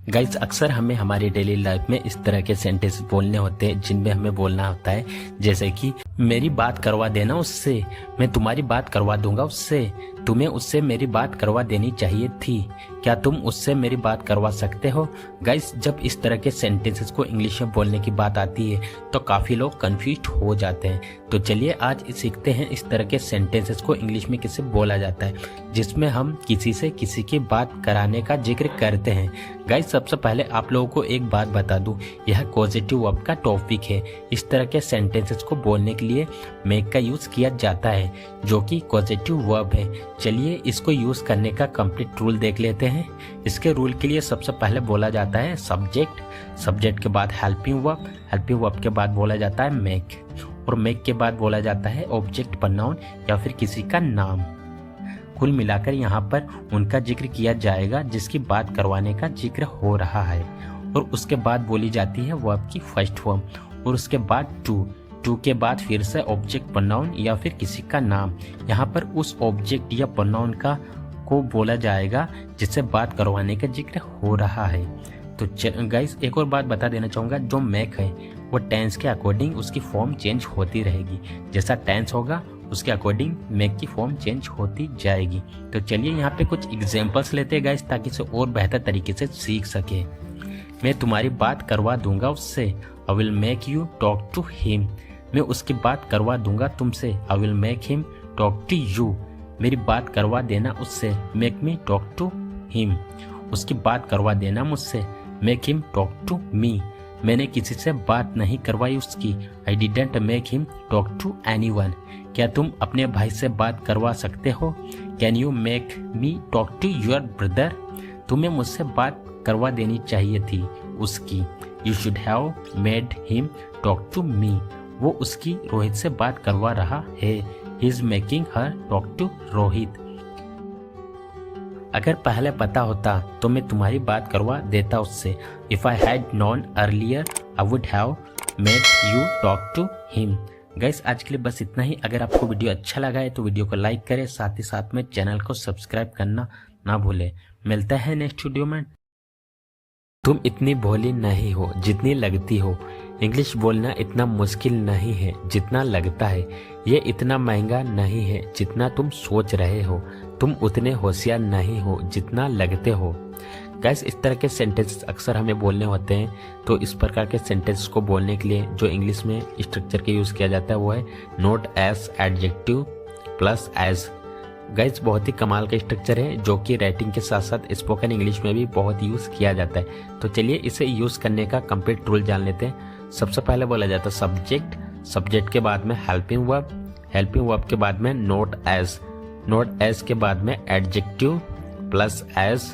Guys अक्सर हमें हमारी डेली लाइफ में इस तरह के सेंटेंस बोलने होते हैं जिनमें हमें बोलना होता है जैसे कि मेरी बात करवा देना उससे, मैं तुम्हारी बात करवा दूंगा उससे, तुम्हें उससे मेरी बात करवा देनी चाहिए थी, क्या तुम उससे मेरी बात करवा सकते हो। गाइस जब इस तरह के सेंटेंसेस को इंग्लिश में बोलने की बात आती है तो काफ़ी लोग कंफ्यूज हो जाते हैं। तो चलिए आज सीखते हैं इस तरह के सेंटेंसेस को इंग्लिश में कैसे बोला जाता है जिसमें हम किसी से किसी की बात कराने का जिक्र करते हैं। गाइस सबसे पहले आप लोगों को एक बात बता दूं, यह पॉजिटिव वर्ब का टॉपिक है। इस तरह के सेंटेंसेस को बोलने के लिए मेक का यूज किया जाता है जो कि पॉजिटिव वर्ब है। चलिए इसको यूज करने का कंप्लीट रूल देख लेते हैं। इसके रूल के लिए सबसे पहले बोला जाता है सब्जेक्ट, सब्जेक्ट के बाद हेल्पिंग वर्ब, हेल्पिंग वर्ब के बाद बोला जाता है मेक, और मेक के बाद बोला जाता है ऑब्जेक्ट प्रोनाउन या फिर किसी का नाम। कुल मिलाकर यहाँ पर उनका जिक्र किया जाएगा जिसकी बात करवाने का जिक्र हो रहा है, और उसके बाद बोली जाती है वर्ब की फर्स्ट फॉर्म, और उसके बाद टू के बाद फिर से ऑब्जेक्ट प्रोनाउन या फिर किसी का नाम। यहाँ पर उस ऑब्जेक्ट या प्रोनाउन का को बोला जाएगा जिससे बात करवाने का जिक्र हो रहा है। तो गाइस एक और बात बता देना चाहूँगा, जो मेक है वो टेंस के अकॉर्डिंग उसकी फॉर्म चेंज होती रहेगी, जैसा टेंस होगा उसके अकॉर्डिंग मेक की फॉर्म चेंज होती जाएगी। तो चलिए यहाँ पे कुछ एग्जांपल्स लेते हैं गाइस ताकि इसे और बेहतर तरीके से सीख सके। मैं तुम्हारी बात करवा दूंगा उससे, I will make you talk to him, मैं उसकी बात करवा दूंगा तुमसे, I will make him talk to you, मेरी बात करवा देना उससे, make me talk to him, उसकी बात करवा देना मुझसे, make him talk to me, मैंने किसी से बात नहीं करवाई उसकी, I didn't make him talk to anyone, क्या तुम अपने भाई से बात करवा सकते हो, can you make me talk to your brother, तुम्हें मुझसे बात करवा देनी चाहिए थी उसकी, you should have made him talk to me, वो उसकी रोहित से बात करवा रहा है, he is making her talk to Rohit. अगर पहले पता होता तो मैं तुम्हारी बात करवा देता उससे, if I had known earlier I would have made you talk to him. Guys आज के लिए बस इतना ही। अगर आपको वीडियो अच्छा लगा है तो वीडियो को लाइक करें, साथ ही साथ में चैनल को सब्सक्राइब करना ना भूलें। मिलता है नेक्स्ट वीडियो में। तुम इतनी भोली नहीं हो जितनी लगती हो, इंग्लिश बोलना इतना मुश्किल नहीं है जितना लगता है, ये इतना महंगा नहीं है जितना तुम सोच रहे हो, तुम उतने होशियार नहीं हो जितना लगते हो। गाइस इस तरह के सेंटेंसेस अक्सर हमें बोलने होते हैं, तो इस प्रकार के सेंटेंसेस को बोलने के लिए जो इंग्लिश में स्ट्रक्चर के यूज़ किया जाता है वो है not as, adjective plus as. Guys बहुत ही कमाल का स्ट्रक्चर है जो कि राइटिंग के साथ साथ स्पोकन इंग्लिश में भी बहुत यूज़ किया जाता है। तो चलिए इसे यूज़ करने का कंप्लीट रूल जान लेते हैं। सबसे पहले बोला जाता है सब्जेक्ट, सब्जेक्ट के बाद में हेल्पिंग वर्ब, हेल्पिंग वर्ब के बाद में नोट एज, नोट एज के बाद में adjective plus as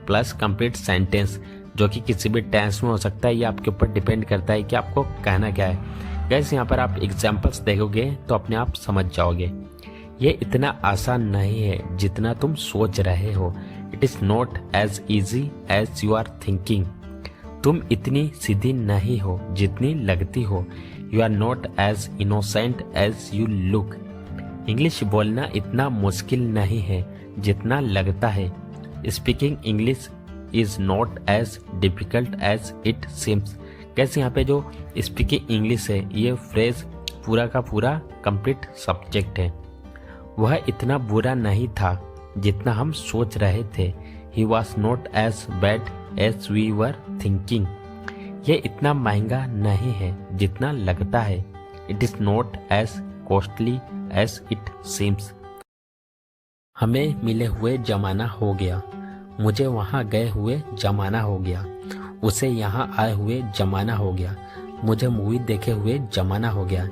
plus complete sentence, जो कि किसी भी टेंस में हो सकता है। ये आपके ऊपर डिपेंड करता है कि आपको कहना क्या है। गाइस यहाँ पर आप एग्जाम्पल्स देखोगे तो अपने आप समझ जाओगे। ये इतना आसान नहीं है जितना तुम सोच रहे हो, it is not as easy as you are thinking, तुम इतनी सीधी नहीं हो जितनी लगती हो, you are not as innocent as you look, English बोलना इतना मुश्किल नहीं है जितना लगता है, speaking English is not as difficult as it seems. कैसे यहाँ पे जो स्पीकिंग इंग्लिश है ये फ्रेज पूरा का पूरा कंप्लीट सब्जेक्ट है, वह इतना बुरा नहीं था जितना हम सोच रहे थे, he was not as bad as we were thinking, ये इतना महंगा नहीं है जितना लगता है, it is not as costly as it seems. हमें मिले हुए जमाना हो गया, मुझे वहाँ गए हुए जमाना हो गया, उसे यहाँ आए हुए जमाना हो गया, मुझे मूवी देखे हुए जमाना हो गया।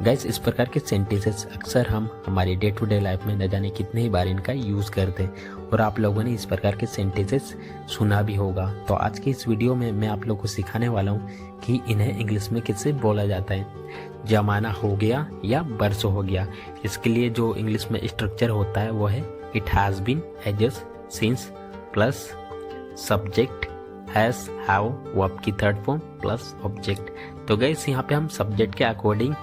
गाइस इस प्रकार के सेंटेंसेस अक्सर हम हमारी डे टू डे लाइफ में न जाने कितने ही बार इनका यूज़ करते हैं, और आप लोगों ने इस प्रकार के सेंटेंसेस सुना भी होगा। तो आज की इस वीडियो में मैं आप लोगों को सिखाने वाला हूँ कि इन्हें इंग्लिश में किससे बोला जाता है। जमाना हो गया या बरसों हो गया, इसके लिए जो इंग्लिश में स्ट्रक्चर होता है वो है it has been, ages, since plus subject, has, have, verb की थर्ड फॉर्म प्लस ऑब्जेक्ट। तो गाइस यहाँ पे हम सब्जेक्ट के अकॉर्डिंग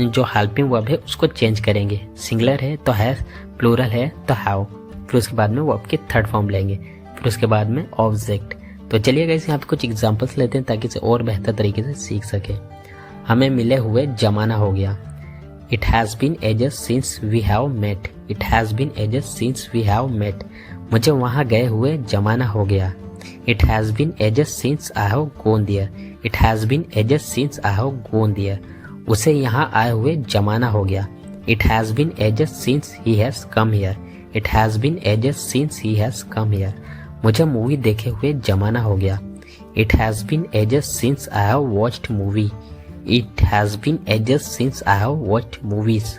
जो हेल्पिंग वर्ब है उसको चेंज करेंगे, सिंगुलर है तो हैज, प्लूरल है तो हैव, फिर उसके बाद में वर्ब की थर्ड फॉर्म लेंगे, फिर उसके बाद में ऑब्जेक्ट, तो चलिए गाइस यहाँ पे कुछ एग्जांपल्स लेते हैं ताकि इसे और बेहतर तरीके से सीख सके। हमें मिले हुए जमाना हो गया, it has been ages since we have met. It has been ages since we have met. मुझे वहाँ गए हुए जमाना हो गया, it has been ages since I have gone there. It has been ages since I have gone there. उसे यहाँ आए हुए जमाना हो गया, it has been ages since he has come here. It has been ages since he has come here. मुझे movie देखे हुए जमाना हो गया, it has been ages since I have watched movie. It has been ages since I have watched movies.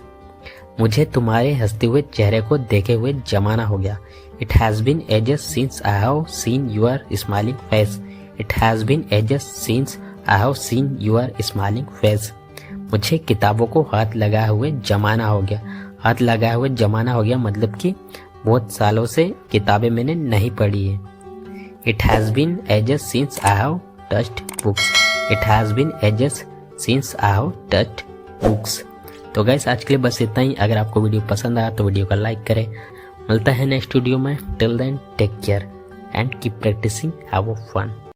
मुझे तुम्हारे हंसते हुए चेहरे को देखे हुए जमाना हो गया, it has been ages since I have seen your smiling face. It has been ages since I have seen your smiling face. मुझे किताबों को हाथ लगाए हुए जमाना हो गया। हाथ लगाए हुए जमाना हो गया मतलब कि बहुत सालों से किताबें मैंने नहीं पढ़ी है। It has been ages since I have touched books. It has been ages since I have touched books. तो गाइस आज के लिए बस इतना ही। अगर आपको वीडियो पसंद आया तो वीडियो को लाइक करें। मिलता है नेक्स्ट वीडियो में। Till then take care and keep practising, have fun.